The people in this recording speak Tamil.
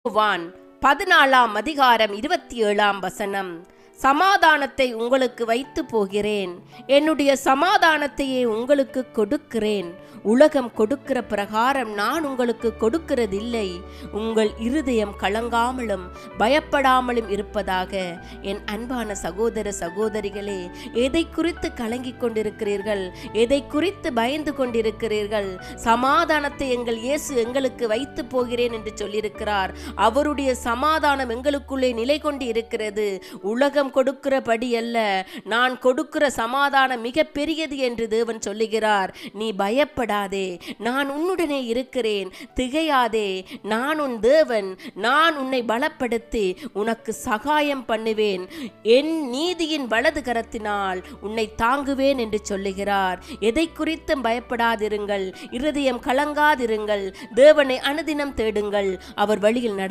யோவான் 14:27 சமாதானத்தை உங்களுக்கு வைத்து போகிறேன், என்னுடைய சமாதானத்தையே உங்களுக்கு கொடுக்கிறேன். உலகம் கொடுக்கிற பிரகாரம் நான் உங்களுக்கு கொடுக்கிறதில்லை. உங்கள் இருதயம் கலங்காமலும் பயப்படாமலும் இருப்பதாக. என் அன்பான சகோதர சகோதரிகளே, எதை குறித்து கலங்கிக் கொண்டிருக்கிறீர்கள்? எதை குறித்து பயந்து கொண்டிருக்கிறீர்கள்? சமாதானத்தை எங்கள் இயேசு எங்களுக்கு வைத்து போகிறேன் என்று சொல்லியிருக்கிறார். அவருடைய சமாதானம் எங்களுக்குள்ளே நிலை கொண்டு இருக்கிறது. உலகம் கொடுக்கிறபடி அல்ல, நான் கொடுக்கிற சமாதானம் மிக பெரியது என்று தேவன் சொல்லுகிறார். நீ பயப்படாதே, நான் உன்னுடனே இருக்கிறேன், திகையாதே, நான் உன் தேவன், நான் உன்னை பலப்படுத்தி உனக்கு சகாயம் பண்ணுவேன், என் நீதியின் வலது கரத்தினால் உன்னை தாங்குவேன் என்று சொல்லுகிறார். எதை குறித்தும் பயப்படாதிருங்கள், இருதயம் கலங்காதிருங்கள், தேவனை அனுதினம் தேடுங்கள், அவர் வழியில் நடந்து